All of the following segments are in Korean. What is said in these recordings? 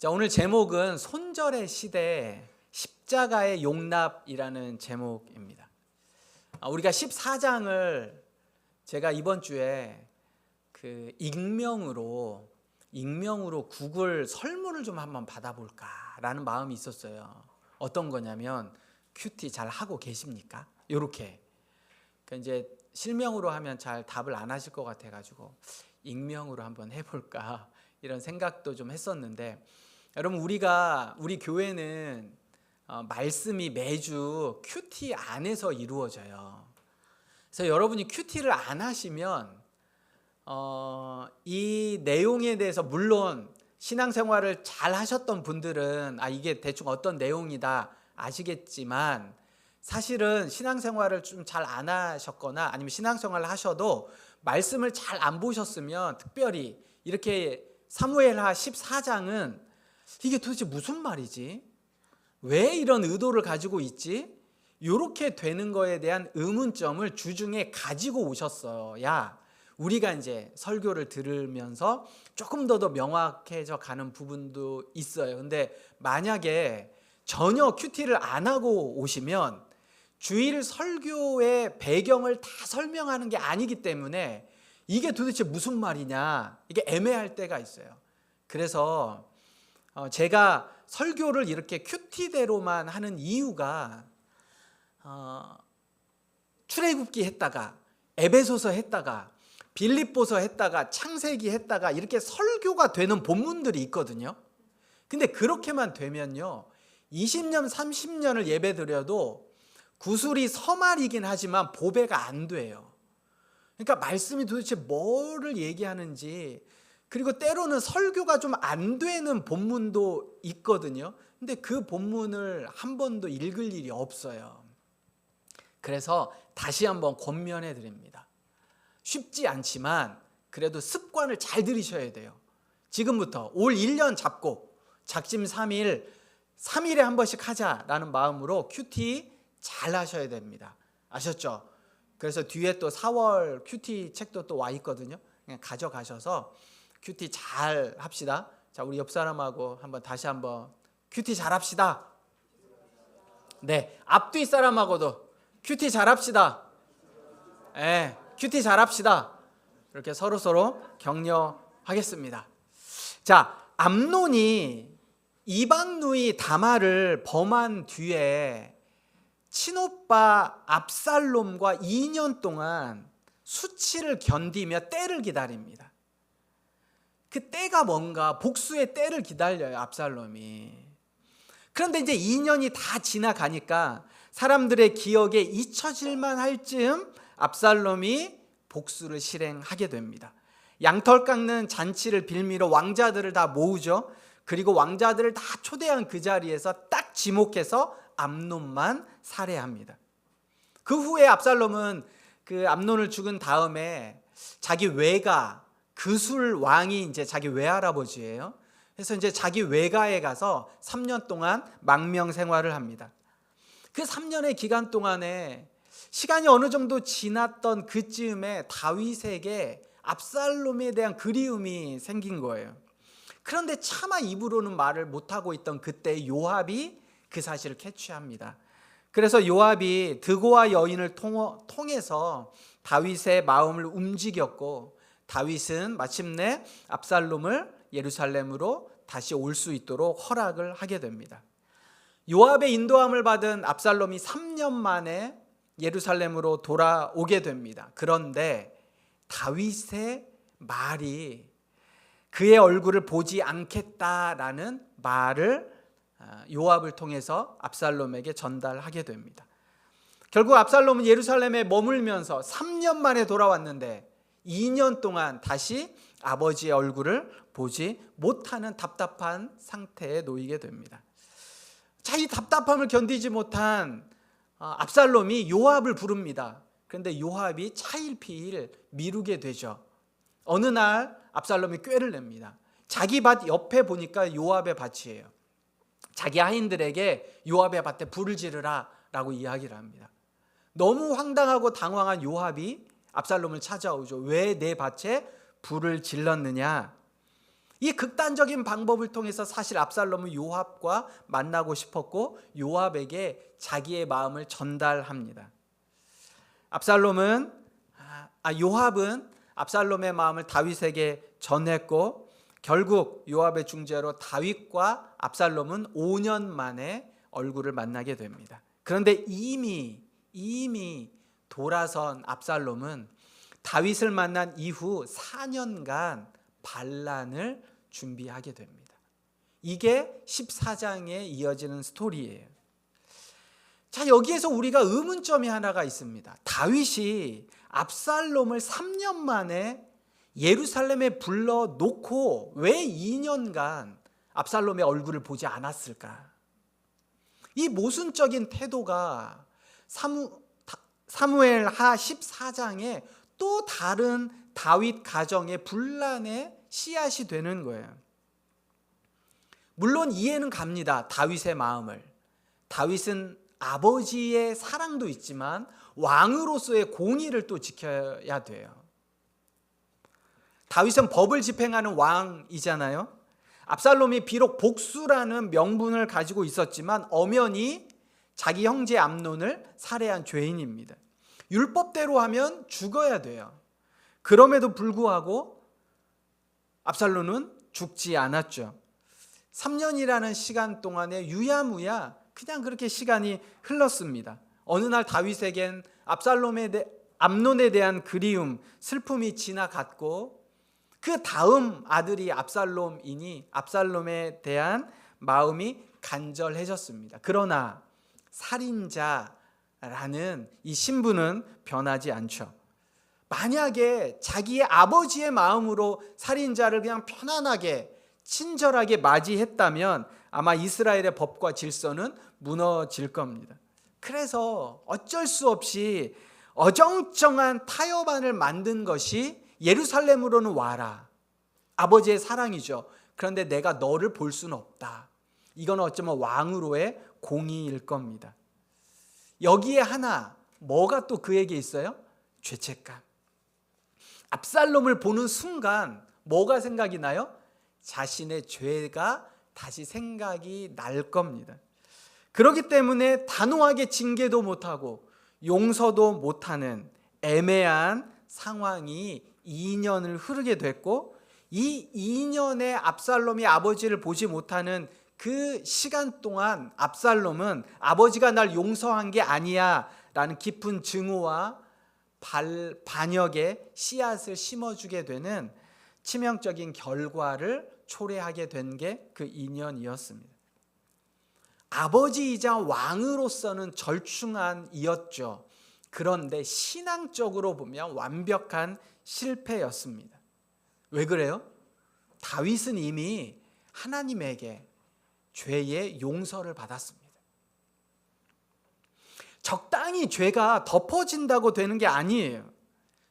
자, 오늘 제목은 손절의 시대 십자가의 용납이라는 제목입니다. 우리가 14장을 제가 이번 주에 익명으로 구글 설문을 좀 한번 받아볼까라는 마음이 있었어요. 어떤 거냐면 큐티 잘 하고 계십니까? 이렇게. 그러니까 이제 실명으로 하면 잘 답을 안 하실 것 같아가지고 익명으로 한번 해볼까 이런 생각도 좀 했었는데, 여러분 우리 교회는 말씀이 매주 큐티 안에서 이루어져요. 그래서 여러분이 큐티를 안 하시면 이 내용에 대해서, 물론 신앙생활을 잘 하셨던 분들은 이게 대충 어떤 내용이다 아시겠지만, 사실은 신앙생활을 좀 잘 안 하셨거나 아니면 신앙생활을 하셔도 말씀을 잘 안 보셨으면, 특별히 이렇게 사무엘하 14장은 이게 도대체 무슨 말이지? 왜 이런 의도를 가지고 있지? 이렇게 되는 거에 대한 의문점을 주중에 가지고 오셨어야 우리가 이제 설교를 들으면서 조금 더 명확해져 가는 부분도 있어요. 근데 만약에 전혀 큐티를 안 하고 오시면 주일 설교의 배경을 다 설명하는 게 아니기 때문에 이게 도대체 무슨 말이냐, 이게 애매할 때가 있어요. 그래서 제가 설교를 이렇게 큐티대로만 하는 이유가, 출애굽기 했다가 에베소서 했다가 빌립보서 했다가 창세기 했다가 이렇게 설교가 되는 본문들이 있거든요. 근데 그렇게만 되면요, 20년 30년을 예배드려도 구술이 서말이긴 하지만 보배가 안 돼요. 그러니까 말씀이 도대체 뭐를 얘기하는지, 그리고 때로는 설교가 좀 안 되는 본문도 있거든요. 근데 그 본문을 한 번도 읽을 일이 없어요. 그래서 다시 한번 권면해 드립니다. 쉽지 않지만 그래도 습관을 잘 들이셔야 돼요. 지금부터 올 1년 잡고 작심 3일, 3일에 한 번씩 하자라는 마음으로 큐티 잘 하셔야 됩니다. 아셨죠? 그래서 뒤에 또 4월 큐티 책도 또 와 있거든요. 그냥 가져가셔서 큐티 잘 합시다. 자, 우리 옆 사람하고 다시 한번 큐티 잘 합시다. 네, 앞뒤 사람하고도 큐티 잘 합시다. 네, 큐티 잘 합시다. 이렇게 서로 격려하겠습니다. 자, 암논이 이방 누이 다말을 범한 뒤에 친오빠 압살롬과 2년 동안 수치를 견디며 때를 기다립니다. 그 때가 뭔가, 복수의 때를 기다려요, 압살롬이. 그런데 이제 2년이 다 지나가니까 사람들의 기억에 잊혀질만 할 즈음 압살롬이 복수를 실행하게 됩니다. 양털 깎는 잔치를 빌미로 왕자들을 다 모으죠. 그리고 왕자들을 다 초대한 그 자리에서 딱 지목해서 암논만 살해합니다. 그 후에 압살롬은 그 암논을 죽은 다음에 자기 외가, 그술 왕이 이제 자기 외할아버지예요. 그래서 이제 자기 외가에 가서 3년 동안 망명 생활을 합니다. 그 3년의 기간 동안에 시간이 어느 정도 지났던 그쯤에 다윗에게 압살롬에 대한 그리움이 생긴 거예요. 그런데 차마 입으로는 말을 못하고 있던 그때 요압이 그 사실을 캐치합니다. 그래서 요압이 드고와 여인을 통해서 다윗의 마음을 움직였고, 다윗은 마침내 압살롬을 예루살렘으로 다시 올 수 있도록 허락을 하게 됩니다. 요압의 인도함을 받은 압살롬이 3년 만에 예루살렘으로 돌아오게 됩니다. 그런데 다윗의 말이 그의 얼굴을 보지 않겠다라는 말을 요압을 통해서 압살롬에게 전달하게 됩니다. 결국 압살롬은 예루살렘에 머물면서 3년 만에 돌아왔는데 2년 동안 다시 아버지의 얼굴을 보지 못하는 답답한 상태에 놓이게 됩니다. 자, 이 답답함을 견디지 못한 압살롬이 요압을 부릅니다. 그런데 요압이 차일피일 미루게 되죠. 어느 날 압살롬이 꾀를 냅니다. 자기 밭 옆에 보니까 요압의 밭이에요. 자기 하인들에게 요압의 밭에 불을 지르라 라고 이야기를 합니다. 너무 황당하고 당황한 요압이 압살롬을 찾아오죠. 왜 내 밭에 불을 질렀느냐? 이 극단적인 방법을 통해서 사실 압살롬은 요압과 만나고 싶었고 요압에게 자기의 마음을 전달합니다. 요압은 압살롬의 마음을 다윗에게 전했고 결국 요압의 중재로 다윗과 압살롬은 5년 만에 얼굴을 만나게 됩니다. 그런데 이미 돌아선 압살롬은 다윗을 만난 이후 4년간 반란을 준비하게 됩니다. 이게 14장에 이어지는 스토리예요. 자, 여기에서 우리가 의문점이 하나가 있습니다. 다윗이 압살롬을 3년 만에 예루살렘에 불러놓고 왜 2년간 압살롬의 얼굴을 보지 않았을까? 이 모순적인 태도가 사무엘하 14장에 또 다른 다윗 가정의 분란의 씨앗이 되는 거예요. 물론 이해는 갑니다. 다윗의 마음을. 다윗은 아버지의 사랑도 있지만 왕으로서의 공의를 또 지켜야 돼요. 다윗은 법을 집행하는 왕이잖아요. 압살롬이 비록 복수라는 명분을 가지고 있었지만 엄연히 자기 형제 암논을 살해한 죄인입니다. 율법대로 하면 죽어야 돼요. 그럼에도 불구하고 압살롬은 죽지 않았죠. 3년이라는 시간 동안에 유야무야 그냥 그렇게 시간이 흘렀습니다. 어느 날 다윗에겐 암논에 대한 그리움, 슬픔이 지나갔고 그 다음 아들이 압살롬이니 압살롬에 대한 마음이 간절해졌습니다. 그러나 살인자라는 이 신분은 변하지 않죠. 만약에 자기의 아버지의 마음으로 살인자를 그냥 편안하게 친절하게 맞이했다면 아마 이스라엘의 법과 질서는 무너질 겁니다. 그래서 어쩔 수 없이 어정쩡한 타협안을 만든 것이 예루살렘으로는 와라. 아버지의 사랑이죠. 그런데 내가 너를 볼 수는 없다. 이건 어쩌면 왕으로의 공의일 겁니다. 여기에 하나 뭐가 또 그에게 있어요? 죄책감. 압살롬을 보는 순간 뭐가 생각이 나요? 자신의 죄가 다시 생각이 날 겁니다. 그렇기 때문에 단호하게 징계도 못하고 용서도 못하는 애매한 상황이 2년을 흐르게 됐고 이 2년의 압살롬이 아버지를 보지 못하는 그 시간 동안 압살롬은 아버지가 날 용서한 게 아니야 라는 깊은 증오와 반역의 씨앗을 심어주게 되는 치명적인 결과를 초래하게 된 게 그 2년이었습니다. 아버지이자 왕으로서는 절충안이었죠. 그런데 신앙적으로 보면 완벽한 실패였습니다. 왜 그래요? 다윗은 이미 하나님에게 죄의 용서를 받았습니다. 적당히 죄가 덮어진다고 되는 게 아니에요.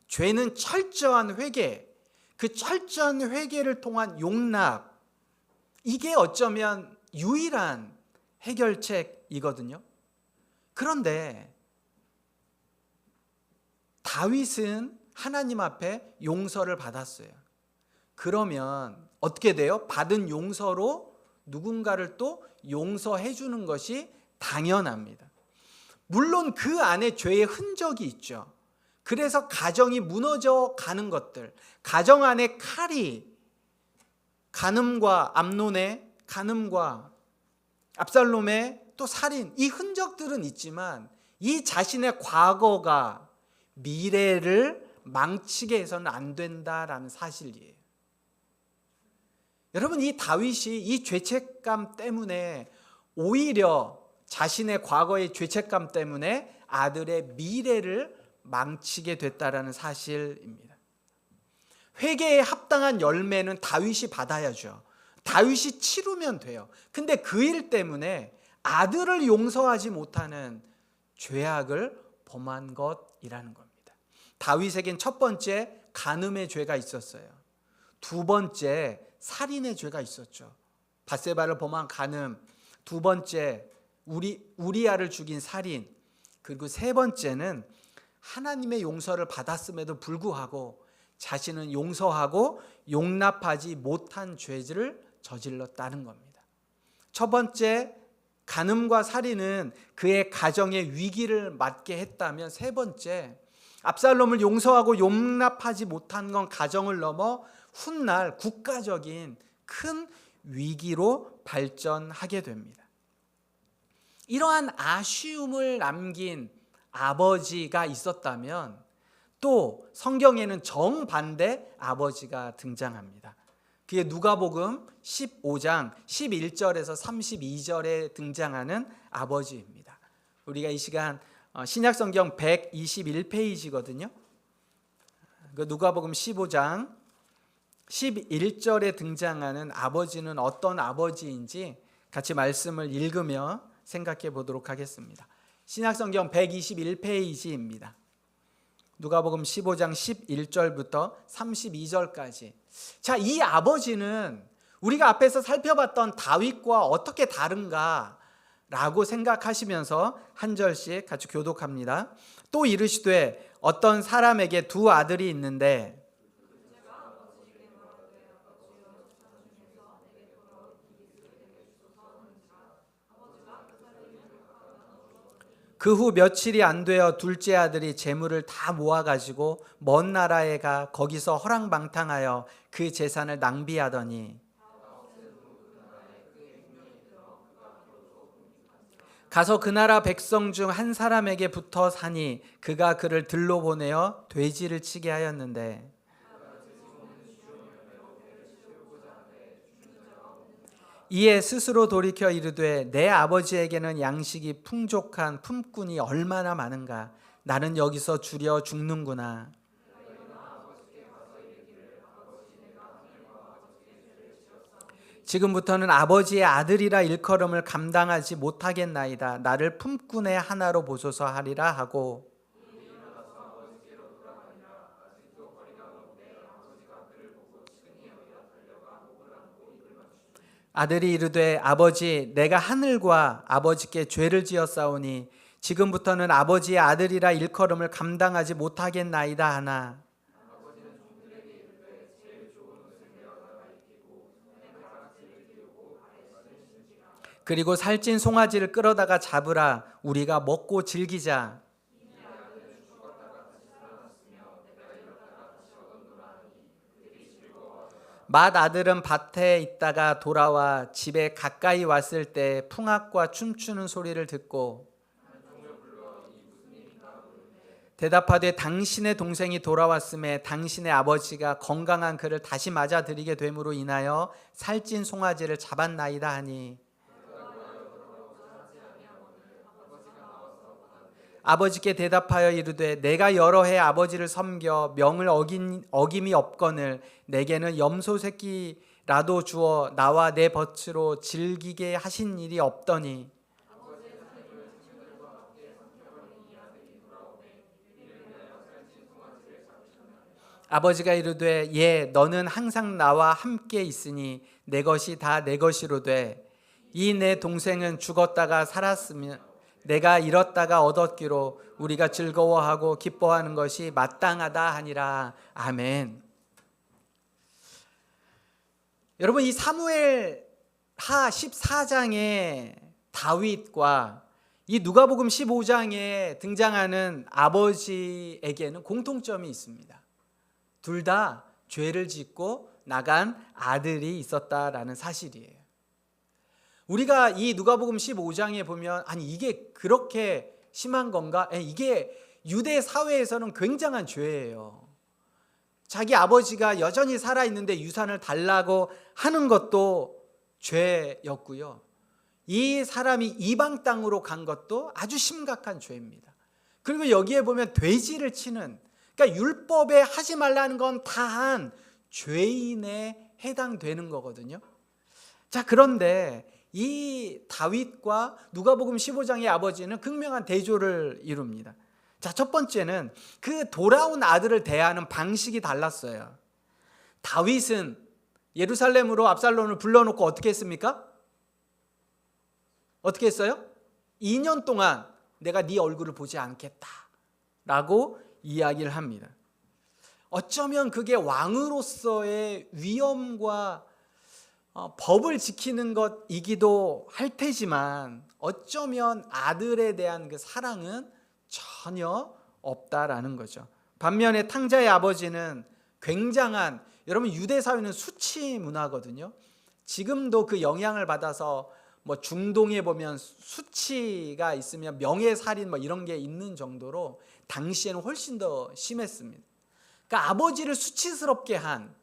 죄는 철저한 회개, 그 철저한 회개를 통한 용납, 이게 어쩌면 유일한 해결책이거든요. 그런데 다윗은 하나님 앞에 용서를 받았어요. 그러면 어떻게 돼요? 받은 용서로 누군가를 또 용서해 주는 것이 당연합니다. 물론 그 안에 죄의 흔적이 있죠. 그래서 가정이 무너져 가는 것들, 가정 안에 칼이 간음과 암논의 간음과 압살롬의 또 살인, 이 흔적들은 있지만 이 자신의 과거가 미래를 망치게 해서는 안 된다라는 사실이에요. 여러분, 이 다윗이 이 죄책감 때문에 오히려 자신의 과거의 죄책감 때문에 아들의 미래를 망치게 됐다라는 사실입니다. 회개에 합당한 열매는 다윗이 받아야죠. 다윗이 치르면 돼요. 근데 그 일 때문에 아들을 용서하지 못하는 죄악을 범한 것이라는 겁니다. 다윗에겐 첫 번째 간음의 죄가 있었어요. 두 번째 살인의 죄가 있었죠. 밧세바를 범한 간음, 두 번째 우리아를 죽인 살인, 그리고 세 번째는 하나님의 용서를 받았음에도 불구하고 자신은 용서하고 용납하지 못한 죄를 저질렀다는 겁니다. 첫 번째, 간음과 살인은 그의 가정의 위기를 맞게 했다면, 세 번째, 압살롬을 용서하고 용납하지 못한 건 가정을 넘어 훗날 국가적인 큰 위기로 발전하게 됩니다. 이러한 아쉬움을 남긴 아버지가 있었다면 또 성경에는 정반대 아버지가 등장합니다. 그게 누가복음 15장 11절에서 32절에 등장하는 아버지입니다. 우리가 이 시간 신약성경 121페이지거든요. 그 누가복음 15장 11절에 등장하는 아버지는 어떤 아버지인지 같이 말씀을 읽으며 생각해 보도록 하겠습니다. 신약성경 121페이지입니다. 누가복음 15장 11절부터 32절까지. 자, 이 아버지는 우리가 앞에서 살펴봤던 다윗과 어떻게 다른가 라고 생각하시면서 한 절씩 같이 교독합니다. 또 이르시되 어떤 사람에게 두 아들이 있는데 그 후 며칠이 안 되어 둘째 아들이 재물을 다 모아가지고 먼 나라에 가 거기서 허랑방탕하여 그 재산을 낭비하더니 가서 그 나라 백성 중 한 사람에게 붙어 사니 그가 그를 들로 보내어 돼지를 치게 하였는데 이에 스스로 돌이켜 이르되 내 아버지에게는 양식이 풍족한 품꾼이 얼마나 많은가. 나는 여기서 주려 죽는구나. 지금부터는 아버지의 아들이라 일컬음을 감당하지 못하겠나이다. 나를 품꾼의 하나로 보소서 하리라 하고 아들이 이르되 아버지 내가 하늘과 아버지께 죄를 지었사오니 지금부터는 아버지의 아들이라 일컬음을 감당하지 못하겠나이다 하나 그리고 살찐 송아지를 끌어다가 잡으라 우리가 먹고 즐기자. 맏아들은 밭에 있다가 돌아와 집에 가까이 왔을 때 풍악과 춤추는 소리를 듣고 대답하되 당신의 동생이 돌아왔음에 당신의 아버지가 건강한 그를 다시 맞아들이게 됨으로 인하여 살찐 송아지를 잡았나이다 하니 아버지께 대답하여 이르되 내가 여러 해 아버지를 섬겨 명을 어김이 없거늘 내게는 염소 새끼라도 주어 나와 내 벗으로 즐기게 하신 일이 없더니 아버지가 이르되 예 너는 항상 나와 함께 있으니 내 것이 다 내 것이로 돼 이 내 동생은 죽었다가 살았으면 내가 잃었다가 얻었기로 우리가 즐거워하고 기뻐하는 것이 마땅하다 하니라. 아멘. 여러분 이 사무엘하 14장의 다윗과 이 누가복음 15장에 등장하는 아버지에게는 공통점이 있습니다. 둘 다 죄를 짓고 나간 아들이 있었다라는 사실이에요. 우리가 이 누가복음 15장에 보면 아니 이게 그렇게 심한 건가? 이게 유대 사회에서는 굉장한 죄예요. 자기 아버지가 여전히 살아있는데 유산을 달라고 하는 것도 죄였고요. 이 사람이 이방 땅으로 간 것도 아주 심각한 죄입니다. 그리고 여기에 보면 돼지를 치는 그러니까 율법에 하지 말라는 건 다한 죄인에 해당되는 거거든요. 자, 그런데 이 다윗과 누가복음 15장의 아버지는 극명한 대조를 이룹니다. 자, 첫 번째는 그 돌아온 아들을 대하는 방식이 달랐어요. 다윗은 예루살렘으로 압살롬을 불러놓고 어떻게 했습니까? 어떻게 했어요? 2년 동안 내가 네 얼굴을 보지 않겠다 라고 이야기를 합니다. 어쩌면 그게 왕으로서의 위엄과 법을 지키는 것이기도 할 테지만 어쩌면 아들에 대한 그 사랑은 전혀 없다라는 거죠. 반면에 탕자의 아버지는 굉장한, 여러분 유대 사회는 수치 문화거든요. 지금도 그 영향을 받아서 뭐 중동에 보면 수치가 있으면 명예살인 뭐 이런 게 있는 정도로 당시에는 훨씬 더 심했습니다. 그러니까 아버지를 수치스럽게 한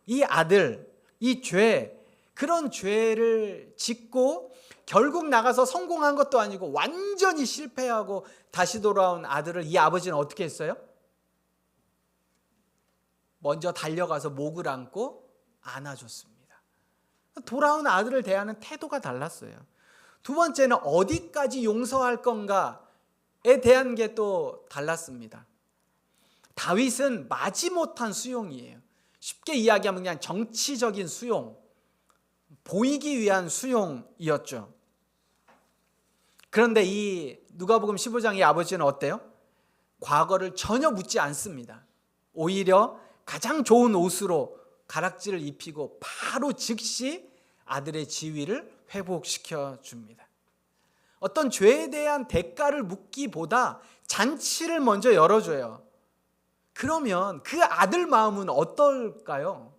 이 아들, 이 죄, 그런 죄를 짓고 결국 나가서 성공한 것도 아니고 완전히 실패하고 다시 돌아온 아들을 이 아버지는 어떻게 했어요? 먼저 달려가서 목을 안고 안아줬습니다. 돌아온 아들을 대하는 태도가 달랐어요. 두 번째는 어디까지 용서할 건가에 대한 게 또 달랐습니다. 다윗은 마지못한 수용이에요. 쉽게 이야기하면 그냥 정치적인 수용, 보이기 위한 수용이었죠. 그런데 이 누가복음 15장의 아버지는 어때요? 과거를 전혀 묻지 않습니다. 오히려 가장 좋은 옷으로 가락지를 입히고 바로 즉시 아들의 지위를 회복시켜 줍니다. 어떤 죄에 대한 대가를 묻기보다 잔치를 먼저 열어줘요. 그러면 그 아들 마음은 어떨까요?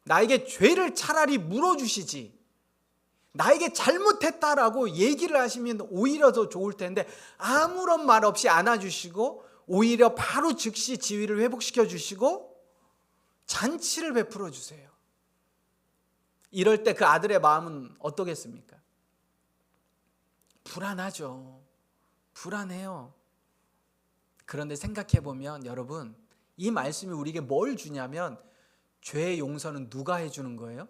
나에게 죄를 차라리 물어주시지, 나에게 잘못했다라고 얘기를 하시면 오히려 더 좋을 텐데 아무런 말 없이 안아주시고 오히려 바로 즉시 지위를 회복시켜 주시고 잔치를 베풀어 주세요. 이럴 때 그 아들의 마음은 어떠겠습니까? 불안하죠. 불안해요. 그런데 생각해 보면 여러분, 이 말씀이 우리에게 뭘 주냐면 죄의 용서는 누가 해주는 거예요?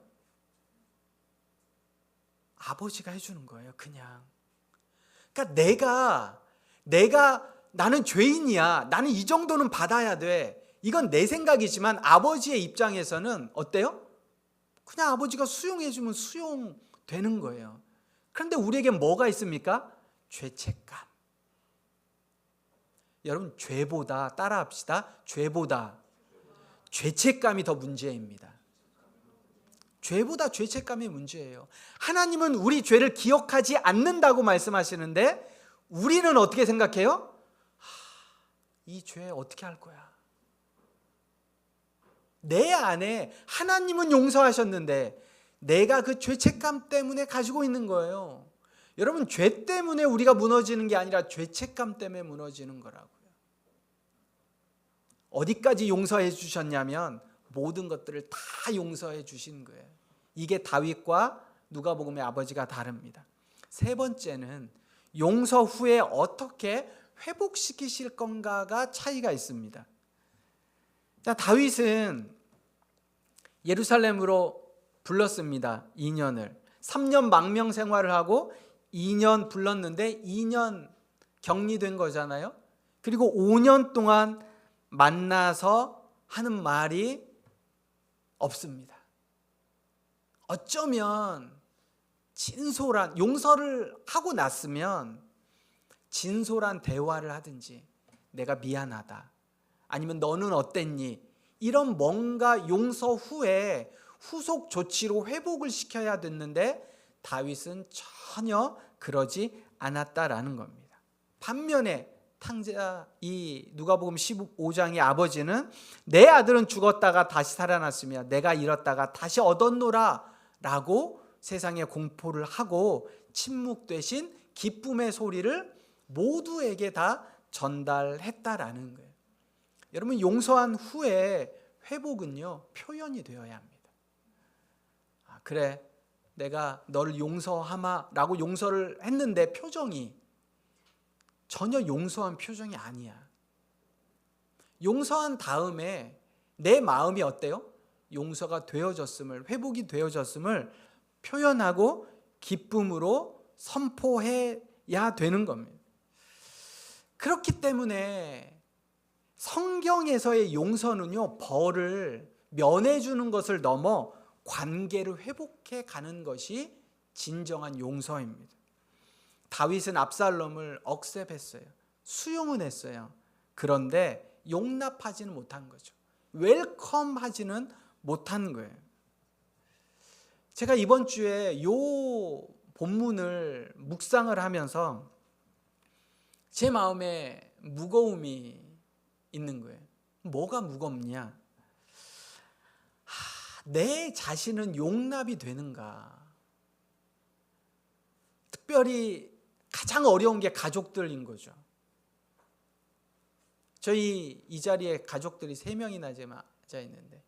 아버지가 해주는 거예요. 그냥. 그러니까 나는 죄인이야, 나는 이 정도는 받아야 돼, 이건 내 생각이지만 아버지의 입장에서는 어때요? 그냥 아버지가 수용해주면 수용되는 거예요. 그런데 우리에게 뭐가 있습니까? 죄책감. 여러분, 죄보다, 따라합시다, 죄보다 죄책감이 더 문제입니다. 죄보다 죄책감이 문제예요. 하나님은 우리 죄를 기억하지 않는다고 말씀하시는데 우리는 어떻게 생각해요? 이 죄 어떻게 할 거야? 내 안에 하나님은 용서하셨는데 내가 그 죄책감 때문에 가지고 있는 거예요. 여러분, 죄 때문에 우리가 무너지는 게 아니라 죄책감 때문에 무너지는 거라고요. 어디까지 용서해 주셨냐면 모든 것들을 다 용서해 주신 거예요. 이게 다윗과 누가복음의 아버지가 다릅니다. 세 번째는 용서 후에 어떻게 회복시키실 건가가 차이가 있습니다. 자, 다윗은 예루살렘으로 불렀습니다. 2년을. 3년 망명 생활을 하고 2년 불렀는데 2년 격리된 거잖아요. 그리고 5년 동안 만나서 하는 말이 없습니다. 어쩌면 진솔한, 용서를 하고 났으면 진솔한 대화를 하든지, 내가 미안하다, 아니면 너는 어땠니, 이런 뭔가 용서 후에 후속 조치로 회복을 시켜야 됐는데 다윗은 전혀 그러지 않았다라는 겁니다. 반면에 탕자, 이 누가복음 15장의 아버지는 내 아들은 죽었다가 다시 살아났으며 내가 잃었다가 다시 얻었노라 라고 세상에 공포를 하고 침묵 대신 기쁨의 소리를 모두에게 다 전달했다라는 거예요. 여러분, 용서한 후에 회복은요, 표현이 되어야 합니다. 그래, 내가 너를 용서하마 라고 용서를 했는데 표정이 전혀 용서한 표정이 아니야. 용서한 다음에 내 마음이 어때요? 용서가 되어졌음을, 회복이 되어졌음을 표현하고 기쁨으로 선포해야 되는 겁니다. 그렇기 때문에 성경에서의 용서는요, 벌을 면해주는 것을 넘어 관계를 회복해 가는 것이 진정한 용서입니다. 다윗은 압살롬을 억셉했어요. 수용은 했어요. 그런데 용납하지는 못한 거죠. 웰컴하지는 못한 거예요. 제가 이번 주에 요 본문을 묵상을 하면서 제 마음에 무거움이 있는 거예요. 뭐가 무겁냐? 내 자신은 용납이 되는가? 특별히 가장 어려운 게 가족들인 거죠. 저희 이 자리에 가족들이 3명이나 제자 있는데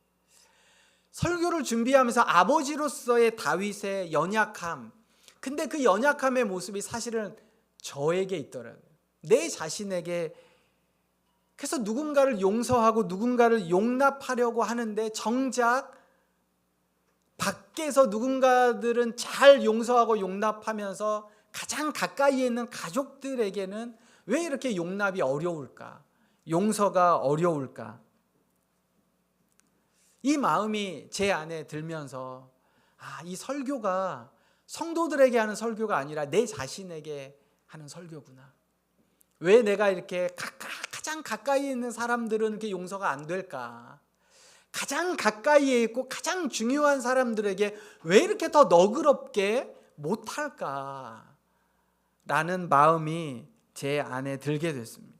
설교를 준비하면서 아버지로서의 다윗의 연약함, 근데 그 연약함의 모습이 사실은 저에게 있더라고요. 내 자신에게. 그래서 누군가를 용서하고 누군가를 용납하려고 하는데 정작 밖에서 누군가들은 잘 용서하고 용납하면서 가장 가까이에 있는 가족들에게는 왜 이렇게 용납이 어려울까? 용서가 어려울까? 이 마음이 제 안에 들면서 이 설교가 성도들에게 하는 설교가 아니라 내 자신에게 하는 설교구나. 왜 내가 이렇게 가장 가까이 있는 사람들은 이렇게 용서가 안 될까? 가장 가까이에 있고 가장 중요한 사람들에게 왜 이렇게 더 너그럽게 못할까? 라는 마음이 제 안에 들게 됐습니다.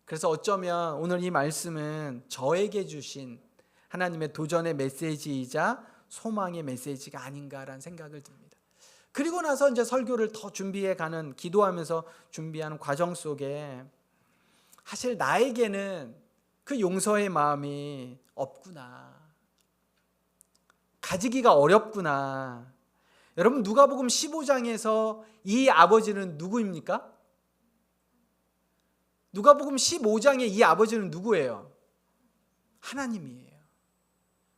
그래서 어쩌면 오늘 이 말씀은 저에게 주신 하나님의 도전의 메시지이자 소망의 메시지가 아닌가라는 생각을 듭니다. 그리고 나서 이제 설교를 더 준비해 가는, 기도하면서 준비하는 과정 속에 사실 나에게는 그 용서의 마음이 없구나. 가지기가 어렵구나. 여러분, 누가복음 15장에서 이 아버지는 누구입니까? 누가복음 15장에 이 아버지는 누구예요? 하나님이에요.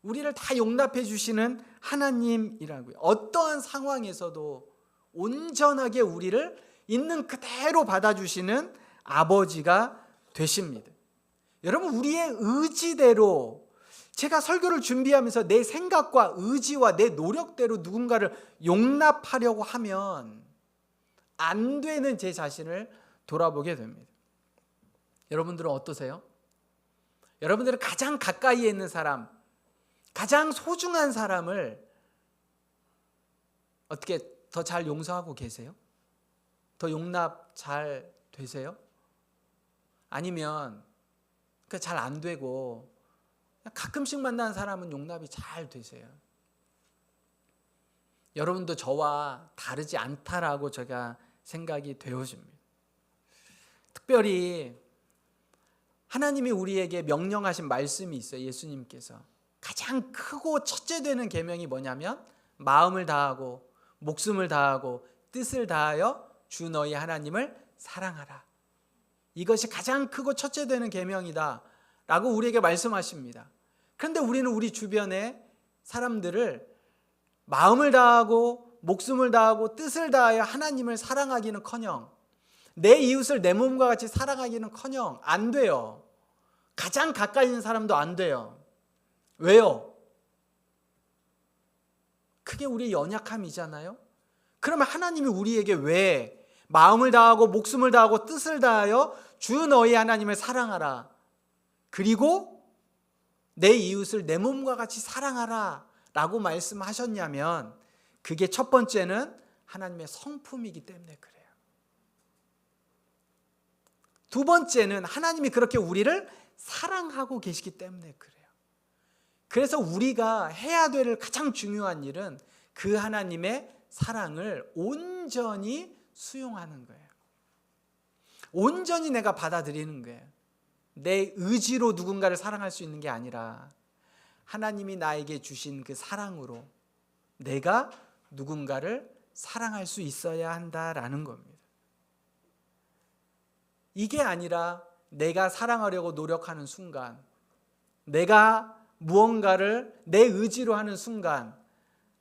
우리를 다 용납해 주시는 하나님이라고요. 어떠한 상황에서도 온전하게 우리를 있는 그대로 받아주시는 아버지가 되십니다. 여러분, 우리의 의지대로, 제가 설교를 준비하면서 내 생각과 의지와 내 노력대로 누군가를 용납하려고 하면 안 되는 제 자신을 돌아보게 됩니다. 여러분들은 어떠세요? 여러분들은 가장 가까이에 있는 사람, 가장 소중한 사람을 어떻게 더 잘 용서하고 계세요? 더 용납 잘 되세요? 아니면 잘 안 되고 가끔씩 만나는 사람은 용납이 잘 되세요? 여러분도 저와 다르지 않다라고 제가 생각이 되어집니다. 특별히 하나님이 우리에게 명령하신 말씀이 있어요. 예수님께서 가장 크고 첫째 되는 계명이 뭐냐면 마음을 다하고 목숨을 다하고 뜻을 다하여 주 너희 하나님을 사랑하라. 이것이 가장 크고 첫째 되는 계명이다 라고 우리에게 말씀하십니다. 그런데 우리는 우리 주변의 사람들을 마음을 다하고 목숨을 다하고 뜻을 다하여 하나님을 사랑하기는커녕 내 이웃을 내 몸과 같이 사랑하기는커녕 안 돼요. 가장 가까이 있는 사람도 안 돼요. 왜요? 그게 우리의 연약함이잖아요. 그러면 하나님이 우리에게 왜 마음을 다하고 목숨을 다하고 뜻을 다하여 주 너희 하나님을 사랑하라, 그리고 내 이웃을 내 몸과 같이 사랑하라 라고 말씀하셨냐면, 그게 첫 번째는 하나님의 성품이기 때문에 그래요. 두 번째는 하나님이 그렇게 우리를 사랑하고 계시기 때문에 그래요. 그래서 우리가 해야 될 가장 중요한 일은 그 하나님의 사랑을 온전히 수용하는 거예요. 온전히 내가 받아들이는 거예요. 내 의지로 누군가를 사랑할 수 있는 게 아니라 하나님이 나에게 주신 그 사랑으로 내가 누군가를 사랑할 수 있어야 한다라는 겁니다. 이게 아니라 내가 사랑하려고 노력하는 순간, 내가 무언가를 내 의지로 하는 순간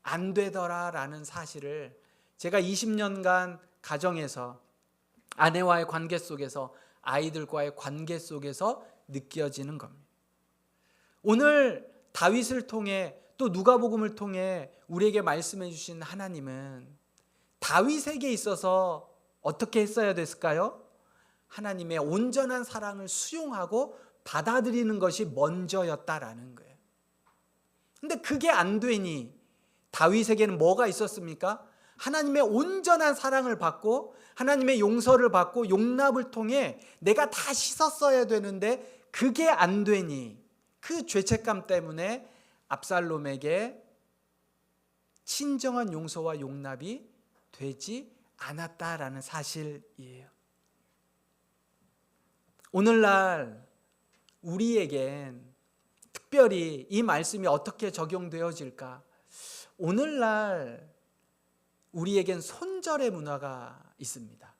안 되더라라는 사실을 제가 20년간 가정에서, 아내와의 관계 속에서, 아이들과의 관계 속에서 느껴지는 겁니다. 오늘 다윗을 통해 또 누가복음을 통해 우리에게 말씀해 주신 하나님은 다윗에게 있어서 어떻게 했어야 됐을까요? 하나님의 온전한 사랑을 수용하고 받아들이는 것이 먼저였다라는 거예요. 근데 그게 안 되니 다윗에게는 뭐가 있었습니까? 하나님의 온전한 사랑을 받고 하나님의 용서를 받고 용납을 통해 내가 다 씻었어야 되는데 그게 안 되니 그 죄책감 때문에 압살롬에게 진정한 용서와 용납이 되지 않았다라는 사실이에요. 오늘날 우리에겐 특별히 이 말씀이 어떻게 적용되어질까? 오늘날 우리에겐 손절의 문화가 있습니다.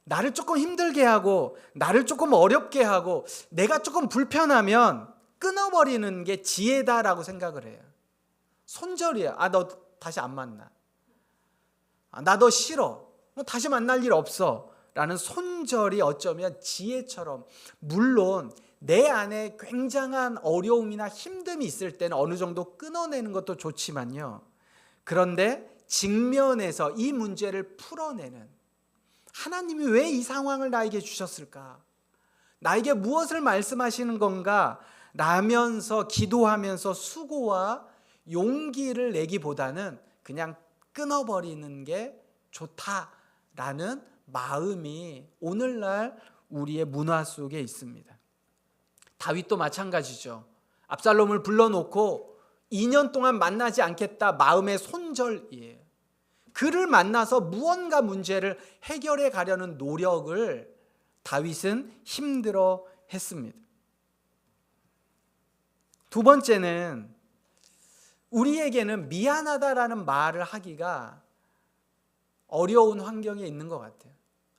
나를 조금 힘들게 하고 나를 조금 어렵게 하고 내가 조금 불편하면 끊어버리는 게 지혜다라고 생각을 해요. 손절이야. 너 다시 안 만나. 나 너 싫어. 다시 만날 일 없어. 라는 손절이 어쩌면 지혜처럼, 물론 내 안에 굉장한 어려움이나 힘듦이 있을 때는 어느 정도 끊어내는 것도 좋지만요. 그런데 직면에서 이 문제를 풀어내는, 하나님이 왜 이 상황을 나에게 주셨을까? 나에게 무엇을 말씀하시는 건가? 라면서 기도하면서 수고와 용기를 내기보다는 그냥 끊어버리는 게 좋다라는 마음이 오늘날 우리의 문화 속에 있습니다. 다윗도 마찬가지죠. 압살롬을 불러놓고 2년 동안 만나지 않겠다, 마음의 손절이에요. 그를 만나서 무언가 문제를 해결해 가려는 노력을 다윗은 힘들어 했습니다. 두 번째는 우리에게는 미안하다라는 말을 하기가 어려운 환경에 있는 것 같아요.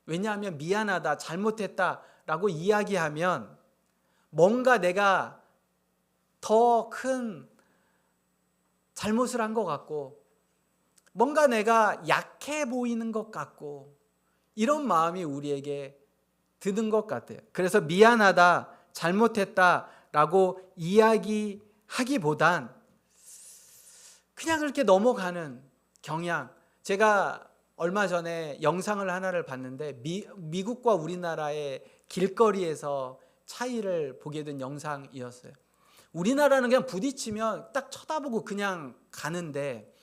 왜냐하면 미안하다, 잘못했다라고 이야기하면 뭔가 내가 더 큰 잘못을 한 것 같고 뭔가 내가 약해 보이는 것 같고 이런 마음이 우리에게 드는 것 같아요. 그래서 미안하다, 잘못했다라고 이야기하기보단 그냥 그렇게 넘어가는 경향. 제가 얼마 전에 영상을 하나를 봤는데 미국과 우리나라의 길거리에서 차이를 보게 된 영상이었어요. 우리나라는 그냥 부딪히면 딱 쳐다보고 그냥 가는데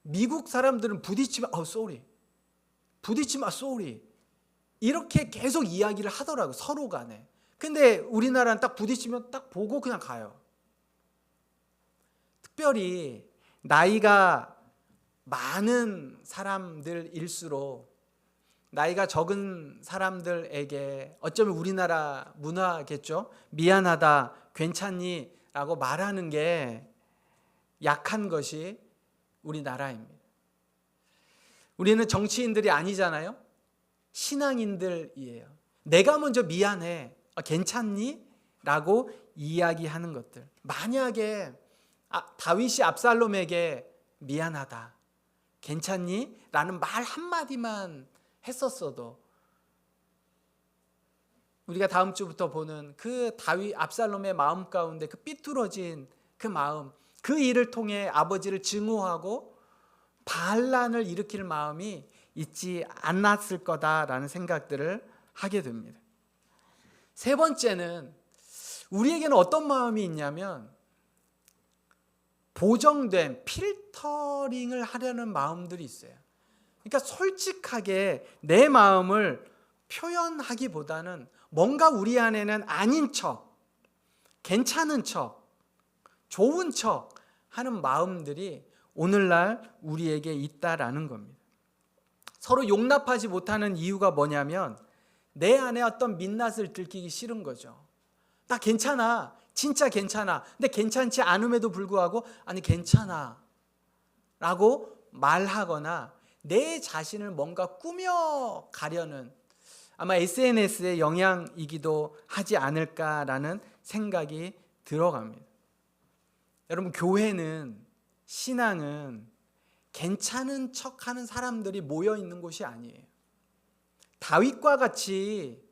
미국 사람들은 부딪히면 sorry, 부딪히면 sorry 이렇게 계속 이야기를 하더라고요. 서로 간에. 근데 우리나라는 딱 부딪히면 딱 보고 그냥 가요. 특별히 나이가 많은 사람들일수록 나이가 적은 사람들에게 어쩌면 우리나라 문화겠죠. 미안하다, 괜찮니? 라고 말하는 게 약한 것이 우리나라입니다. 우리는 정치인들이 아니잖아요. 신앙인들이에요. 내가 먼저 미안해, 괜찮니? 라고 이야기하는 것들. 만약에 다윗이 압살롬에게 미안하다, 괜찮니? 라는 말 한마디만 했었어도 우리가 다음 주부터 보는 그 다윗 압살롬의 마음 가운데 그 삐뚤어진 그 마음, 그 일을 통해 아버지를 증오하고 반란을 일으킬 마음이 있지 않았을 거다라는 생각들을 하게 됩니다. 세 번째는 우리에게는 어떤 마음이 있냐면 보정된 필터링을 하려는 마음들이 있어요. 그러니까 솔직하게 내 마음을 표현하기보다는 뭔가 우리 안에는 아닌 척, 괜찮은 척, 좋은 척 하는 마음들이 오늘날 우리에게 있다라는 겁니다. 서로 용납하지 못하는 이유가 뭐냐면 내 안에 어떤 민낯을 들키기 싫은 거죠. 나 괜찮아, 진짜 괜찮아. 근데 괜찮지 않음에도 불구하고 아니 괜찮아 라고 말하거나 내 자신을 뭔가 꾸며가려는, 아마 SNS의 영향이기도 하지 않을까라는 생각이 들어갑니다. 여러분, 교회는, 신앙은 괜찮은 척하는 사람들이 모여 있는 곳이 아니에요. 다윗과 같이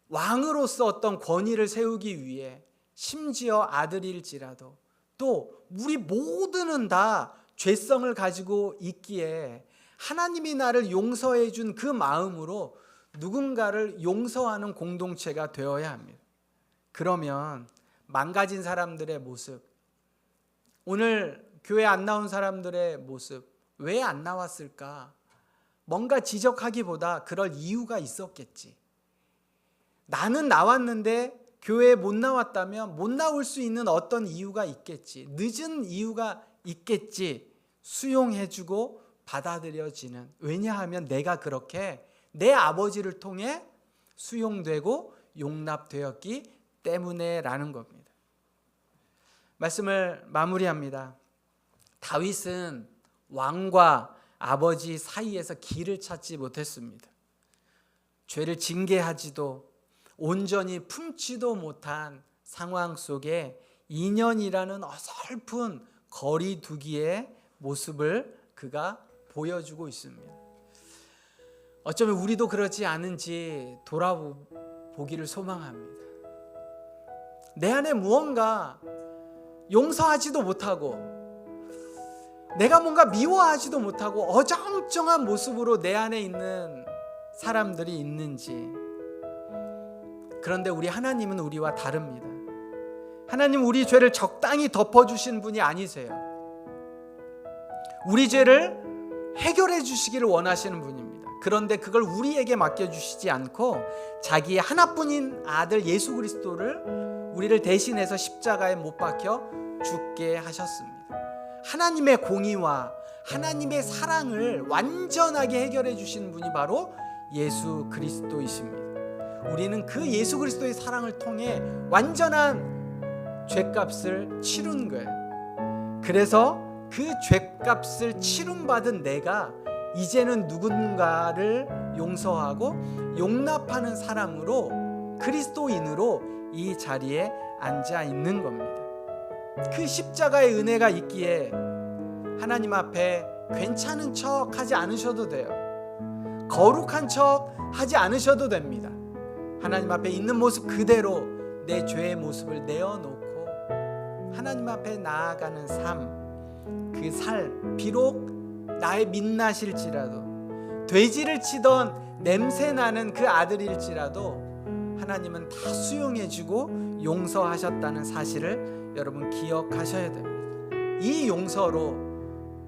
왕으로서 어떤 권위를 세우기 위해, 심지어 아들일지라도 또 우리 모두는 다 죄성을 가지고 있기에 하나님이 나를 용서해 준 그 마음으로 누군가를 용서하는 공동체가 되어야 합니다. 그러면 망가진 사람들의 모습, 오늘 교회 안 나온 사람들의 모습, 왜 안 나왔을까? 뭔가 지적하기보다 그럴 이유가 있었겠지. 나는 나왔는데 교회에 못 나왔다면 못 나올 수 있는 어떤 이유가 있겠지. 늦은 이유가 있겠지. 수용해주고 받아들여지는. 왜냐하면 내가 그렇게 내 아버지를 통해 수용되고 용납되었기 때문에 라는 겁니다. 말씀을 마무리합니다. 다윗은 왕과 아버지 사이에서 길을 찾지 못했습니다. 죄를 징계하지도 온전히 품지도 못한 상황 속에 2년이라는 어설픈 거리두기의 모습을 그가 보여주고 있습니다. 어쩌면 우리도 그렇지 않은지 돌아보기를 소망합니다. 내 안에 무언가 용서하지도 못하고 내가 뭔가 미워하지도 못하고 어정쩡한 모습으로 내 안에 있는 사람들이 있는지. 그런데 우리 하나님은 우리와 다릅니다. 하나님 우리 죄를 적당히 덮어주신 분이 아니세요. 우리 죄를 해결해 주시기를 원하시는 분입니다. 그런데 그걸 우리에게 맡겨주시지 않고 자기의 하나뿐인 아들 예수 그리스도를 우리를 대신해서 십자가에 못 박혀 죽게 하셨습니다. 하나님의 공의와 하나님의 사랑을 완전하게 해결해 주신 분이 바로 예수 그리스도이십니다. 우리는 그 예수 그리스도의 사랑을 통해 완전한 죄값을 치른 거예요. 그래서 그 죄값을 치름받은 내가 이제는 누군가를 용서하고 용납하는 사람으로 그리스도인으로 이 자리에 앉아 있는 겁니다. 그 십자가의 은혜가 있기에 하나님 앞에 괜찮은 척 하지 않으셔도 돼요. 거룩한 척 하지 않으셔도 됩니다. 하나님 앞에 있는 모습 그대로 내 죄의 모습을 내어놓고 하나님 앞에 나아가는 삶, 그 삶, 비록 나의 민낯일지라도 돼지를 치던 냄새나는 그 아들일지라도 하나님은 다 수용해주고 용서하셨다는 사실을 여러분 기억하셔야 됩니다. 이 용서로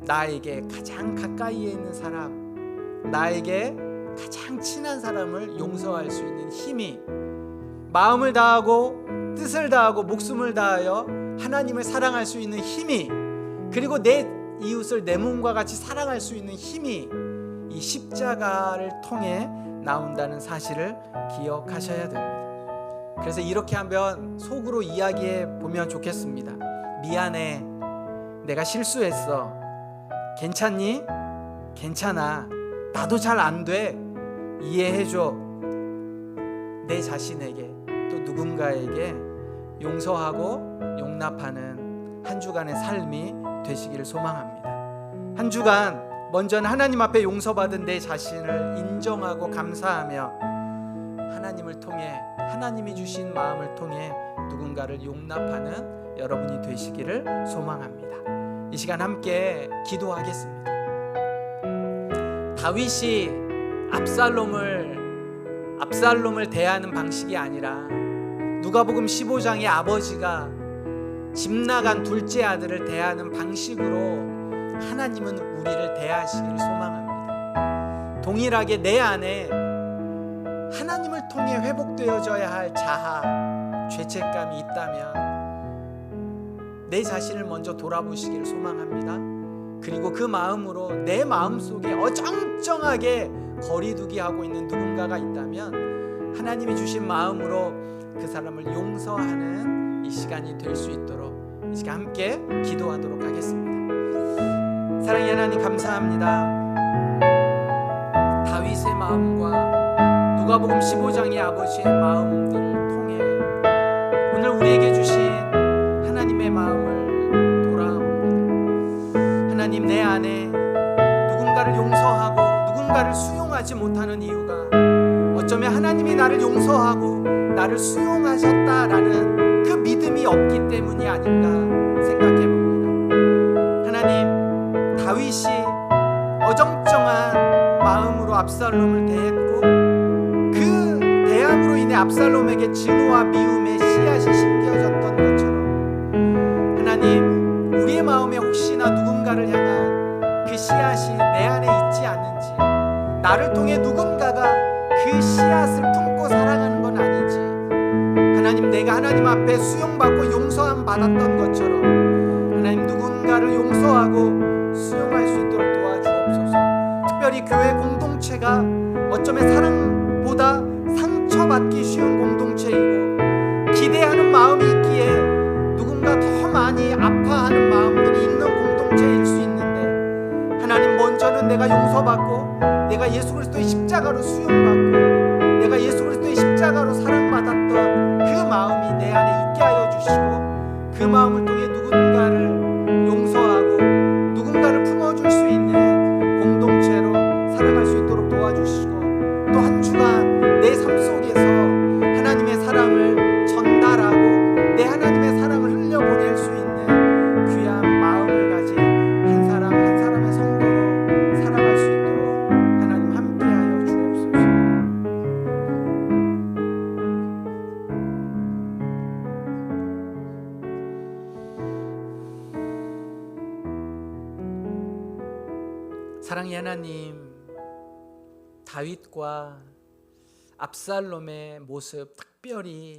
나에게 가장 가까이에 있는 사람, 나에게 가장 친한 사람을 용서할 수 있는 힘이, 마음을 다하고 뜻을 다하고 목숨을 다하여 하나님을 사랑할 수 있는 힘이, 그리고 내 이웃을 내 몸과 같이 사랑할 수 있는 힘이 이 십자가를 통해 나온다는 사실을 기억하셔야 됩니다. 그래서 이렇게 한번 속으로 이야기해 보면 좋겠습니다. 미안해, 내가 실수했어. 괜찮니? 괜찮아. 나도 잘 안 돼. 이해해줘. 내 자신에게 또 누군가에게 용서하고 용납하는 한 주간의 삶이 되시기를 소망합니다. 한 주간 먼저는 하나님 앞에 용서받은 내 자신을 인정하고 감사하며 하나님을 통해, 하나님이 주신 마음을 통해 누군가를 용납하는 여러분이 되시기를 소망합니다. 이 시간 함께 기도하겠습니다. 다윗이 압살롬을 대하는 방식이 아니라 누가복음 15장의 아버지가 집 나간 둘째 아들을 대하는 방식으로 하나님은 우리를 대하시기를 소망합니다. 동일하게 내 안에 하나님을 통해 회복되어져야 할 자아, 죄책감이 있다면 내 자신을 먼저 돌아보시기를 소망합니다. 그리고 그 마음으로 내 마음속에 어정쩡하게 거리두기 하고 있는 누군가가 있다면 하나님이 주신 마음으로 그 사람을 용서하는 이 시간이 될 수 있도록 이 시간 함께 기도하도록 하겠습니다. 사랑의 하나님 감사합니다. 다윗의 마음과 누가복음 15장의 아버지의 마음들을 통해 오늘 우리에게 주신 하나님의 마음을 돌아봅니다. 하나님, 내 안에 누군가를 용서하고 누군가를 수용하지 못하는 이유가 어쩌면 하나님이 나를 용서하고 나를 수용하셨다라는 그 믿음이 없기 때문이 아닌가 생각해 봅니다. 하나님, 다윗이 어정쩡한 마음으로 압살롬을 대했고 압살롬에게 진노와 미움의 씨앗이 심겨졌던 것처럼 하나님, 우리의 마음에 혹시나 누군가를 향한 그 씨앗이 내 안에 있지 않는지, 나를 통해 누군가가 그 씨앗을 품고 살아가는 건 아닌지, 하나님, 내가 하나님 앞에 수용받고 용서함 받았던 것처럼 하나님, 누군가를 용서하고 수용할 수 있도록 도와주옵소서. 특별히 교회 공동체가 어쩌면 사랑보다 상처받기 쉬운 공동체이고, 기대하는 마음이 있기에 누군가 더 많이 아파하는 마음들이 있는 공동체일 수 있는데, 하나님, 먼저는 내가 용서받고 내가 예수 그리스도의 십자가로 수용받고 내가 예수 그리스도의 십자가로 사랑받았던 그 마음이 내 안에 있게 하여 주시고, 그 마음을 통해 누군가를 용서하고 누군가를 품어줄 수 있는 공동체로 살아갈 수 있도록 도와주시고, 또 한 주간 내 삶 속에서 하나님의 사랑을 전달하고 내 하나님의 사랑을 흘려보낼 수 있는 귀한 마음을 가진 한 사람 한 사람의 성도로 살아갈 수 있도록 하나님 함께하여 주옵소서. 사랑의 하나님, 다윗과 압살롬의 모습 특별히